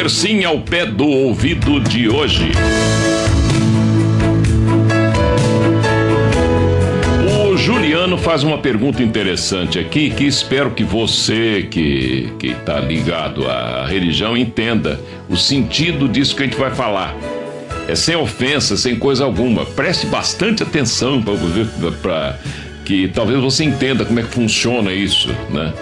conversinha ao pé do ouvido de hoje. O Juliano faz uma pergunta interessante aqui, que espero que você que está ligado à religião entenda o sentido disso que a gente vai falar. É sem ofensa, sem coisa alguma. Preste bastante atenção para que talvez você entenda como é que funciona isso, né?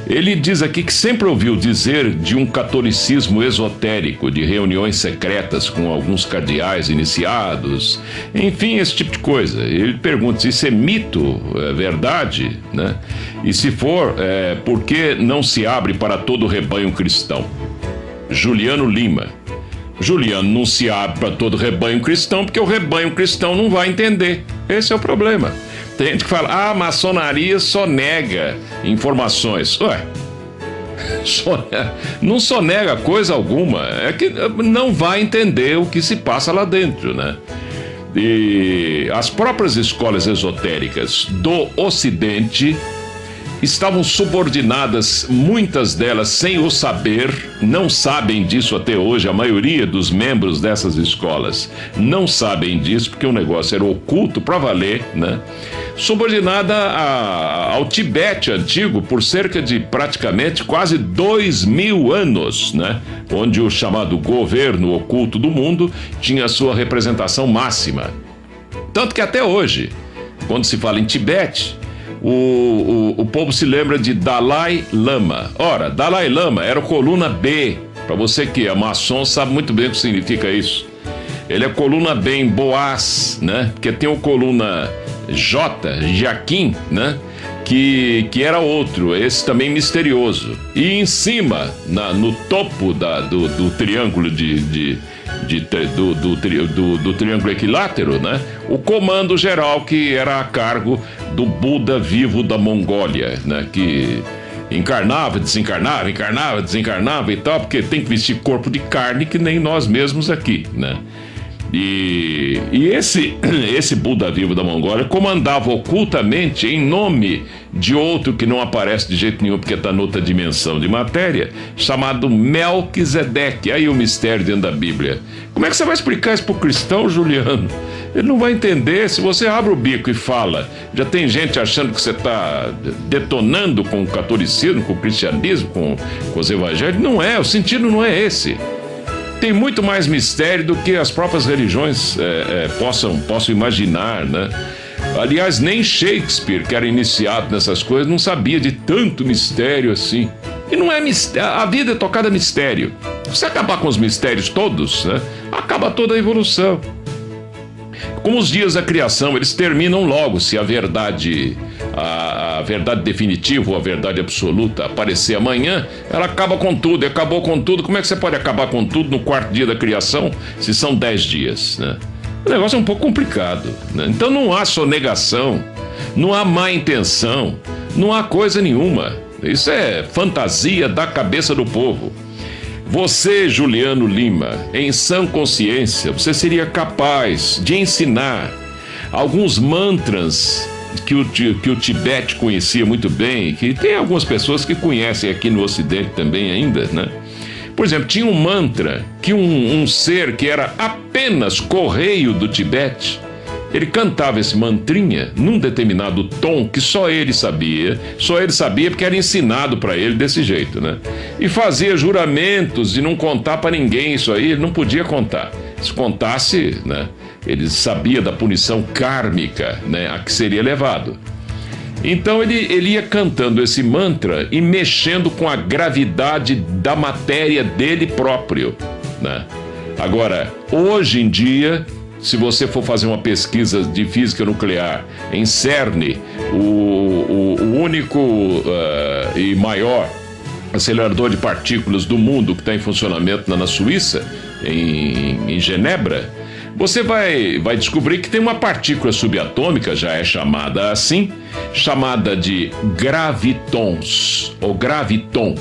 Ele diz aqui que sempre ouviu dizer de um catolicismo esotérico, de reuniões secretas com alguns cardeais iniciados, enfim, esse tipo de coisa. Ele pergunta se isso é mito, é verdade, né? E se for, por que não se abre para todo o rebanho cristão? Juliano Lima. Juliano, não se abre para todo o rebanho cristão, porque o rebanho cristão não vai entender. Esse é o problema. Tem gente que fala, a maçonaria só nega informações. Ué, não só nega coisa alguma, é que não vai entender o que se passa lá dentro, né? E as próprias escolas esotéricas do Ocidente estavam subordinadas, muitas delas sem o saber, não sabem disso até hoje, a maioria dos membros dessas escolas não sabem disso, porque o negócio era oculto para valer, né? Subordinada ao Tibete antigo por cerca de praticamente quase 2000 anos, né? Onde o chamado governo oculto do mundo tinha a sua representação máxima. Tanto que até hoje, quando se fala em Tibete, o povo se lembra de Dalai Lama. Ora, Dalai Lama era o coluna B. Para você que é maçom, sabe muito bem o que significa isso. Ele é coluna B em Boaz, né? Porque tem o coluna J, Jaquim, né? Que era outro, esse também misterioso. E em cima, no topo do triângulo do triângulo equilátero, né? O comando geral, que era a cargo do Buda vivo da Mongólia, né? Que encarnava, desencarnava e tal, porque tem que vestir corpo de carne que nem nós mesmos aqui, né? E esse Buda vivo da Mongólia comandava ocultamente em nome de outro que não aparece de jeito nenhum porque está noutra dimensão de matéria, chamado Melquisedeque. Aí o mistério dentro da Bíblia. Como é que você vai explicar isso para o cristão, Juliano? Ele não vai entender. Se você abre o bico e fala, já tem gente achando que você está detonando com o catolicismo, com o cristianismo, com os evangelhos. Não é, o sentido não é esse. Tem muito mais mistério do que as próprias religiões possam imaginar, né? Aliás, nem Shakespeare, que era iniciado nessas coisas, não sabia de tanto mistério assim. E não é mistério, a vida é tocada a mistério. Se você acabar com os mistérios todos, né, acaba toda a evolução. Como os dias da criação, eles terminam logo se a verdade definitiva ou a verdade absoluta aparecer amanhã, ela acaba com tudo, acabou com tudo. Como é que você pode acabar com tudo no quarto dia da criação, se são 10 dias, né? O negócio é um pouco complicado, né? Então não há sonegação, não há má intenção, não há coisa nenhuma. Isso é fantasia da cabeça do povo. Você, Juliano Lima, em sã consciência, você seria capaz de ensinar alguns mantras que o Tibete conhecia muito bem, que tem algumas pessoas que conhecem aqui no Ocidente também ainda, né? Por exemplo, tinha um mantra que um ser que era apenas correio do Tibete, ele cantava esse mantrinha num determinado tom que só ele sabia porque era ensinado para ele desse jeito, né? E fazia juramentos de não contar para ninguém isso aí, ele não podia contar. Se contasse, né, ele sabia da punição kármica, né, a que seria levado. Então ele ia cantando esse mantra e mexendo com a gravidade da matéria dele próprio, né? Agora, hoje em dia, se você for fazer uma pesquisa de física nuclear em CERN, o único e maior acelerador de partículas do mundo que está em funcionamento na Suíça, em Genebra, você vai descobrir que tem uma partícula subatômica, já é chamada assim, chamada de gravitons, ou graviton.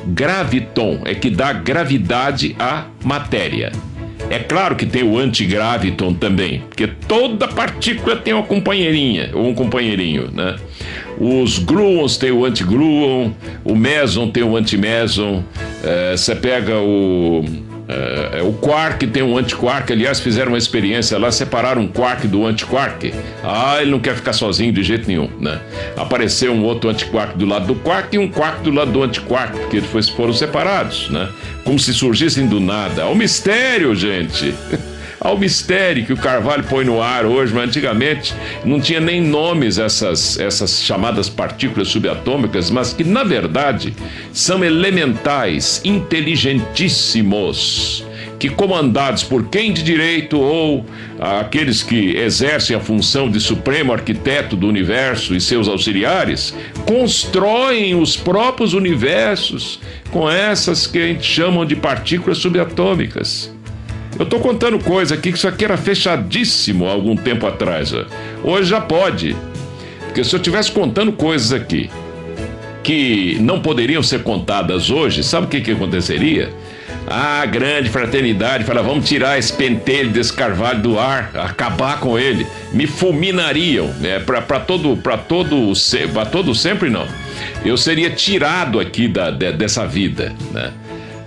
Graviton é que dá gravidade à matéria. É claro que tem o antigraviton também, porque toda partícula tem uma companheirinha, ou um companheirinho, né? Os gluons tem o antigluon, o meson tem o antimeson, você pega o quark tem um antiquark. Aliás, fizeram uma experiência lá, separaram um quark do antiquark. Ele não quer ficar sozinho de jeito nenhum, né? Apareceu um outro antiquark do lado do quark e um quark do lado do antiquark, porque eles foram separados, né? Como se surgissem do nada. Ao mistério, gente! Ao mistério que o Carvalho põe no ar hoje, mas antigamente não tinha nem nomes essas chamadas partículas subatômicas, mas que na verdade são elementais, inteligentíssimos, que comandados por quem de direito ou aqueles que exercem a função de supremo arquiteto do universo e seus auxiliares, constroem os próprios universos com essas que a gente chama de partículas subatômicas. Eu estou contando coisa aqui que isso aqui era fechadíssimo há algum tempo atrás. Hoje já pode. Porque se eu estivesse contando coisas aqui que não poderiam ser contadas hoje, sabe o que aconteceria? A grande fraternidade fala, vamos tirar esse pentelho desse Carvalho do ar, acabar com ele. Me fulminariam, né? Para todo sempre não. Eu seria tirado aqui dessa vida, né?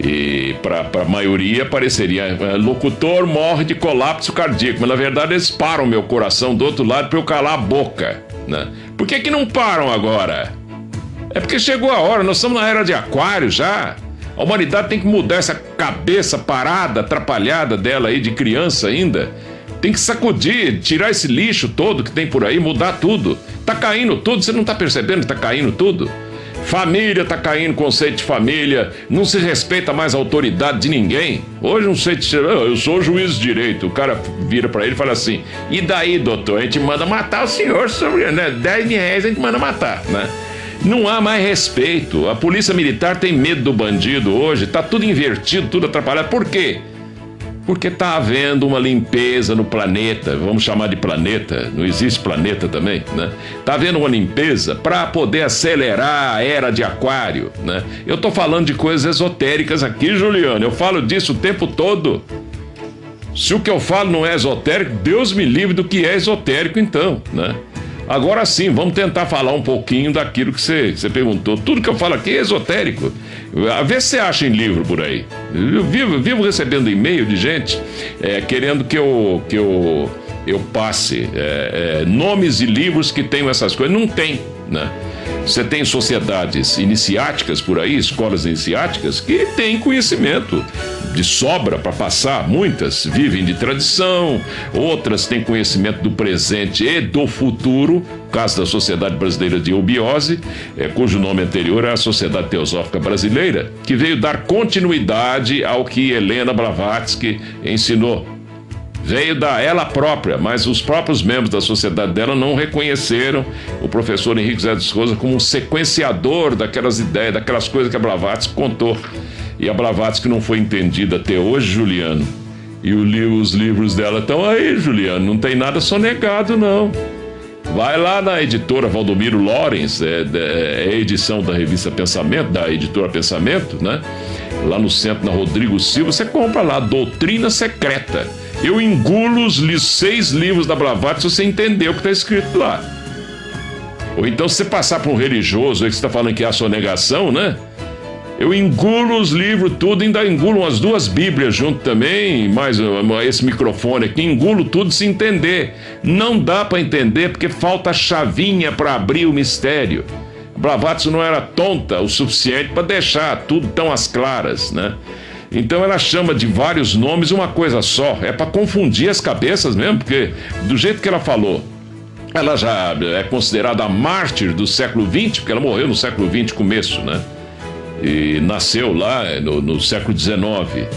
E para a maioria pareceria, locutor morre de colapso cardíaco, mas na verdade eles param meu coração do outro lado para eu calar a boca, né? Por que não param agora? É porque chegou a hora, nós estamos na era de Aquário já. A humanidade tem que mudar essa cabeça parada, atrapalhada dela aí de criança ainda. Tem que sacudir, tirar esse lixo todo que tem por aí, mudar tudo. Tá caindo tudo, você não tá percebendo que tá caindo tudo? Família tá caindo, conceito de família, não se respeita mais a autoridade de ninguém. Hoje não sei, eu sou juiz de direito. O cara vira pra ele e fala assim, e daí, doutor, a gente manda matar o senhor, né? 10 mil reais a gente manda matar, né? Não há mais respeito. A polícia militar tem medo do bandido hoje, tá tudo invertido, tudo atrapalhado. Por quê? Porque está havendo uma limpeza no planeta, vamos chamar de planeta, não existe planeta também, né? Está havendo uma limpeza para poder acelerar a era de Aquário, né? Eu estou falando de coisas esotéricas aqui, Juliano, eu falo disso o tempo todo. Se o que eu falo não é esotérico, Deus me livre do que é esotérico então, né? Agora sim, vamos tentar falar um pouquinho daquilo que você perguntou. Tudo que eu falo aqui é esotérico. Vê se você acha em livro por aí. Eu vivo recebendo e-mail de gente querendo que eu passe nomes de livros que tenham essas coisas. Não tem, né? Você tem sociedades iniciáticas por aí, escolas iniciáticas, que têm conhecimento de sobra para passar. Muitas vivem de tradição, outras têm conhecimento do presente e do futuro. O caso da Sociedade Brasileira de Eubiose, cujo nome anterior é a Sociedade Teosófica Brasileira, que veio dar continuidade ao que Helena Blavatsky ensinou. Veio ela própria, mas os próprios membros da sociedade dela não reconheceram o professor Henrique José de Souza como um sequenciador daquelas ideias, daquelas coisas que a Blavatsky contou. E a Blavatsky não foi entendida até hoje, Juliano. E os livros dela estão aí, Juliano, não tem nada sonegado, não. Vai lá na editora Valdomiro Lorenz, é a edição da revista Pensamento, da editora Pensamento, né? Lá no centro, na Rodrigo Silva, você compra lá, Doutrina Secreta. Eu engulo os 6 livros da Blavatsky se você entender o que está escrito lá. Ou então, se você passar para um religioso aí que você está falando que é a sonegação, né? Eu engulo os livros, tudo, ainda engulo umas 2 Bíblias junto também, mais esse microfone aqui, engulo tudo se entender. Não dá para entender porque falta a chavinha para abrir o mistério. A Blavatsky não era tonta o suficiente para deixar tudo tão às claras, né? Então ela chama de vários nomes uma coisa só, é para confundir as cabeças mesmo, porque do jeito que ela falou, ela já é considerada a mártir do século XX, porque ela morreu no século XX começo, né? E nasceu lá no século XIX.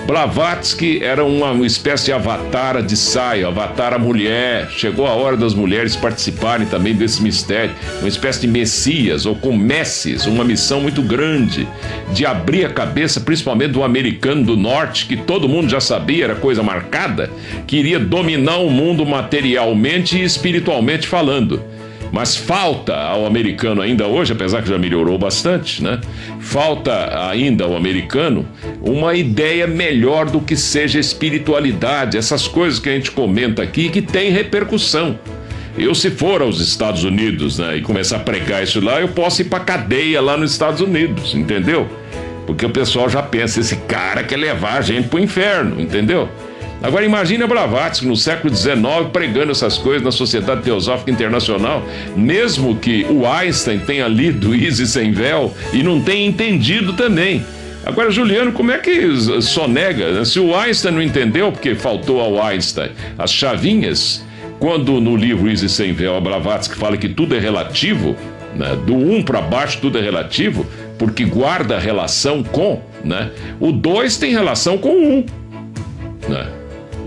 Blavatsky era uma espécie de avatar de saia, avatar a mulher. Chegou a hora das mulheres participarem também desse mistério. Uma espécie de messias ou com messes, uma missão muito grande de abrir a cabeça, principalmente do americano do norte, que todo mundo já sabia, era coisa marcada, que iria dominar o mundo materialmente e espiritualmente falando. Mas falta ao americano ainda hoje, apesar que já melhorou bastante, né? Falta ainda ao americano uma ideia melhor do que seja espiritualidade, essas coisas que a gente comenta aqui que tem repercussão. Eu, se for aos Estados Unidos, né, e começar a pregar isso lá, eu posso ir pra cadeia lá nos Estados Unidos, entendeu? Porque o pessoal já pensa, esse cara quer levar a gente pro inferno, entendeu? Agora imagine a Blavatsky no século XIX pregando essas coisas na Sociedade Teosófica Internacional, mesmo que o Einstein tenha lido Isis Sem Véu e não tenha entendido também. Agora, Juliano, como é que sonega, né? Se o Einstein não entendeu, porque faltou ao Einstein as chavinhas, quando no livro Isis Sem Véu a Blavatsky fala que tudo é relativo, né? Do 1 para baixo tudo é relativo, porque guarda relação com, né? O 2 tem relação com o 1, né?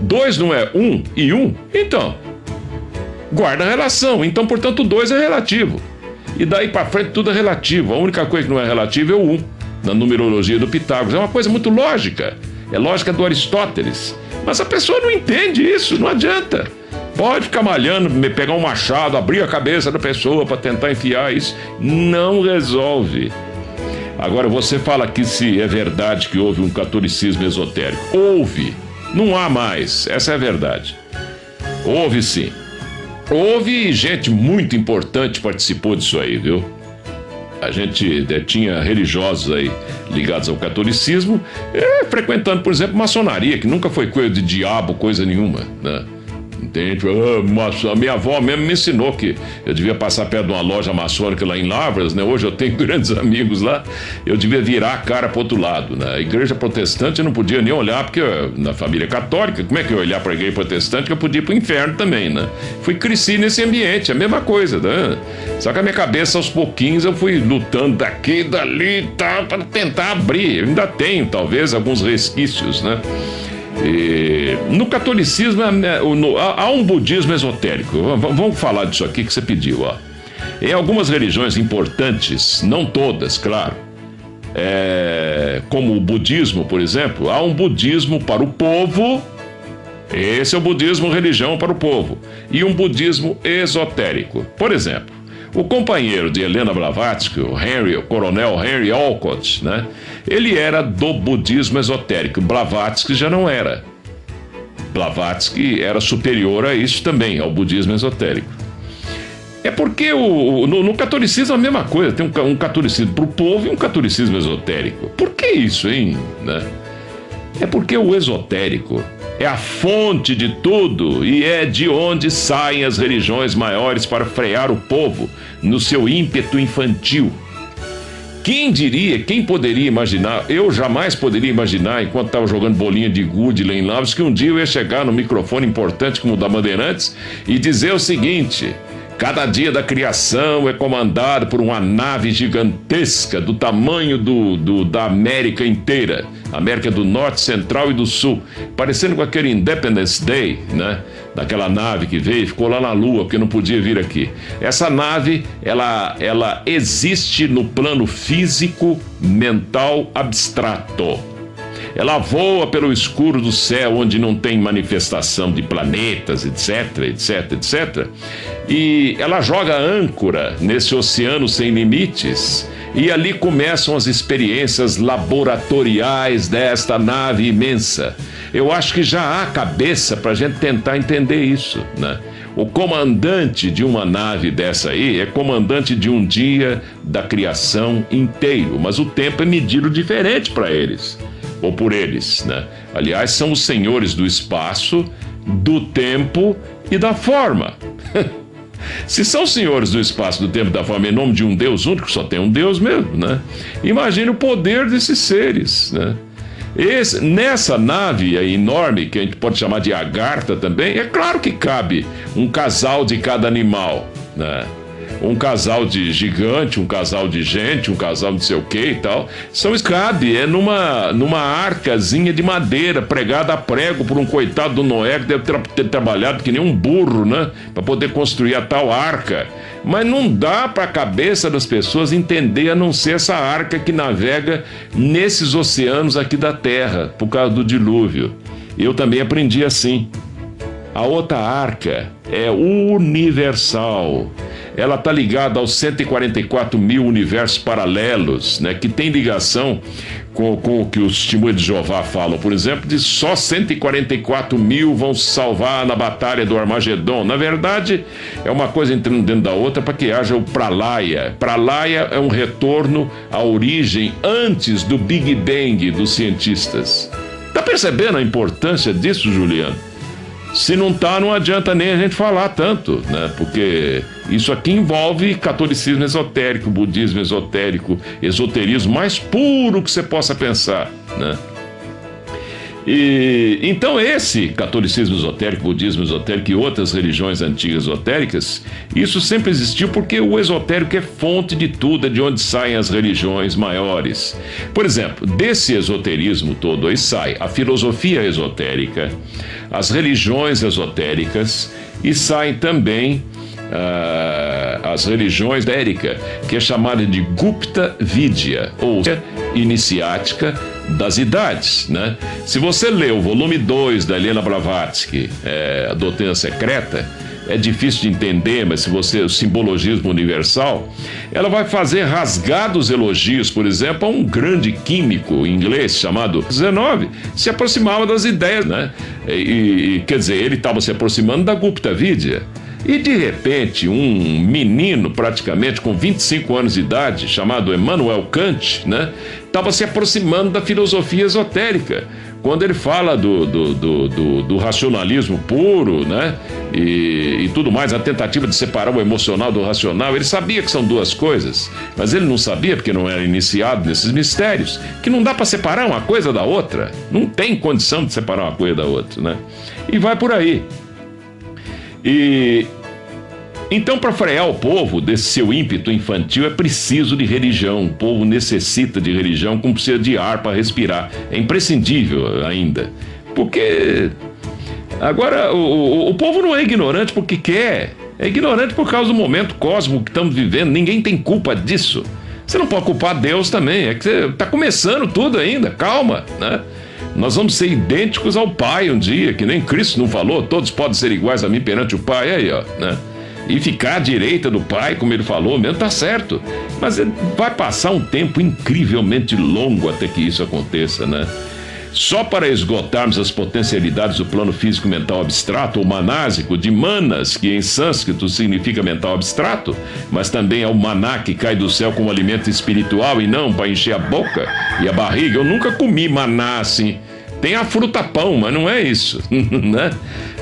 2 não é 1 e 1? Então, guarda relação. Então, portanto, o 2 é relativo. E daí para frente tudo é relativo. A única coisa que não é relativa é o 1, na numerologia do Pitágoras. É uma coisa muito lógica. É lógica do Aristóteles. Mas a pessoa não entende isso, não adianta. Pode ficar malhando, pegar um machado, abrir a cabeça da pessoa para tentar enfiar isso. Não resolve. Agora, você fala aqui se é verdade que houve um catolicismo esotérico. Houve. Não há mais, essa é a verdade. Houve sim. Houve gente muito importante participou disso aí, viu? A gente tinha religiosos aí ligados ao catolicismo, frequentando, por exemplo, maçonaria, que nunca foi coisa de diabo, coisa nenhuma, né? Entende? A minha avó mesmo me ensinou que eu devia passar perto de uma loja maçônica lá em Lavras, né? Hoje eu tenho grandes amigos lá. Eu devia virar a cara pro outro lado, né? A igreja protestante eu não podia nem olhar, porque na família católica, como é que eu ia olhar para a igreja protestante que eu podia ir pro inferno também, né? Cresci nesse ambiente, a mesma coisa, né? Só que a minha cabeça, aos pouquinhos, eu fui lutando daqui, dali, tá, para tentar abrir. Eu ainda tenho, talvez, alguns resquícios, né? No catolicismo há um budismo esotérico. Vamos falar disso aqui que você pediu, ó. Em algumas religiões importantes, não todas, claro, como o budismo, por exemplo, há um budismo para o povo. Esse é o budismo, religião para o povo, e um budismo esotérico. Por exemplo, o companheiro de Helena Blavatsky, o coronel Henry Olcott, né? Ele era do budismo esotérico. Blavatsky já não era. Blavatsky era superior a isso também, ao budismo esotérico. É porque no catolicismo é a mesma coisa. Tem um catolicismo para o povo e um catolicismo esotérico. Por que isso, hein? Né? É porque o esotérico é a fonte de tudo e é de onde saem as religiões maiores para frear o povo no seu ímpeto infantil. Quem diria, quem poderia imaginar, eu jamais poderia imaginar, enquanto estava jogando bolinha de gude lá em Lavras, que um dia eu ia chegar num microfone importante como o da Bandeirantes e dizer o seguinte: cada dia da criação é comandado por uma nave gigantesca do tamanho da América inteira, América do Norte, Central e do Sul, parecendo com aquele Independence Day, né? Daquela nave que veio e ficou lá na Lua, porque não podia vir aqui. Essa nave, ela existe no plano físico, mental, abstrato. Ela voa pelo escuro do céu, onde não tem manifestação de planetas, etc, etc, etc. E ela joga âncora nesse oceano sem limites. E ali começam as experiências laboratoriais desta nave imensa. Eu acho que já há cabeça para a gente tentar entender isso, né? O comandante de uma nave dessa aí é comandante de um dia da criação inteiro, mas o tempo é medido diferente para eles, ou por eles, né? Aliás, são os senhores do espaço, do tempo e da forma. Se são senhores do espaço, do tempo e da forma em nome de um Deus único, só tem um Deus mesmo, né? Imagine o poder desses seres, né? Nessa nave enorme, que a gente pode chamar de Agartha também, é claro que cabe um casal de cada animal, né? Um casal de gigante, um casal de gente, um casal de não sei o que e tal. Cabe, numa arcazinha de madeira, pregada a prego por um coitado do Noé, que deve ter trabalhado que nem um burro, né? Para poder construir a tal arca. Mas não dá para a cabeça das pessoas entender, a não ser essa arca que navega nesses oceanos aqui da Terra, por causa do dilúvio. Eu também aprendi assim. A outra arca é universal. Ela está ligada aos 144 mil universos paralelos, né, que tem ligação com o que os testemunhos de Jeová falam, por exemplo, de só 144 mil vão se salvar na batalha do Armagedon. Na verdade, é uma coisa entrando dentro da outra para que haja o Pralaya. Pralaya é um retorno à origem antes do Big Bang dos cientistas. Tá percebendo a importância disso, Juliano? Se não tá, não adianta nem a gente falar tanto, né? Porque isso aqui envolve catolicismo esotérico, budismo esotérico, esoterismo mais puro que você possa pensar, né? E então esse catolicismo esotérico, budismo esotérico e outras religiões antigas esotéricas, isso sempre existiu porque o esotérico é fonte de tudo, é de onde saem as religiões maiores. Por exemplo, desse esoterismo todo aí sai a filosofia esotérica, as religiões esotéricas e saem também as religiões esotéricas, que é chamada de Gupta Vidya, ou iniciática das idades, né? Se você lê o volume 2 da Helena Blavatsky, A Doutrina Secreta, é difícil de entender, mas se você, o simbologismo universal, ela vai fazer rasgados elogios, por exemplo, a um grande químico inglês chamado 19, se aproximava das ideias, né? Quer dizer, ele estava se aproximando da Gupta Vidya. E de repente, um menino praticamente com 25 anos de idade, chamado Immanuel Kant, né, estava se aproximando da filosofia esotérica. Quando ele fala do racionalismo puro, né, e tudo mais, a tentativa de separar o emocional do racional, ele sabia que são duas coisas, mas ele não sabia, porque não era iniciado nesses mistérios, que não dá para separar uma coisa da outra. Não tem condição de separar uma coisa da outra, né? E vai por aí. E então, para frear o povo desse seu ímpeto infantil, é preciso de religião. O povo necessita de religião, como precisa de ar para respirar. É imprescindível ainda. Porque agora o povo não é ignorante porque quer. É ignorante por causa do momento cósmico que estamos vivendo. Ninguém tem culpa disso. Você não pode culpar Deus também. É que você está começando tudo ainda. Calma, né? Nós vamos ser idênticos ao Pai um dia, que nem Cristo não falou, todos podem ser iguais a mim perante o Pai, aí ó, né? E ficar à direita do Pai, como ele falou, mesmo tá certo. Mas vai passar um tempo incrivelmente longo até que isso aconteça, né? Só para esgotarmos as potencialidades do plano físico mental abstrato, ou manásico, de manas, que em sânscrito significa mental abstrato, mas também é o maná que cai do céu como alimento espiritual e não para encher a boca e a barriga. Eu nunca comi maná assim. Tem a fruta-pão, mas não é isso, né?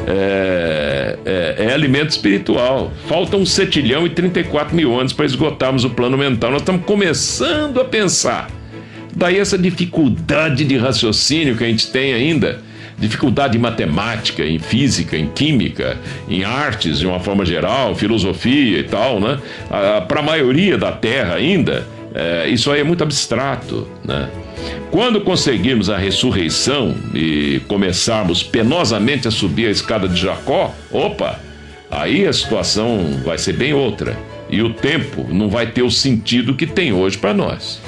É alimento espiritual. Faltam 7.034 mil anos para esgotarmos o plano mental. Nós estamos começando a pensar. Daí essa dificuldade de raciocínio que a gente tem ainda, dificuldade em matemática, em física, em química, em artes de uma forma geral, filosofia e tal, né? Para a maioria da Terra ainda, isso aí é muito abstrato, né? Quando conseguirmos a ressurreição e começarmos penosamente a subir a escada de Jacó, opa, aí a situação vai ser bem outra. E o tempo não vai ter o sentido que tem hoje para nós.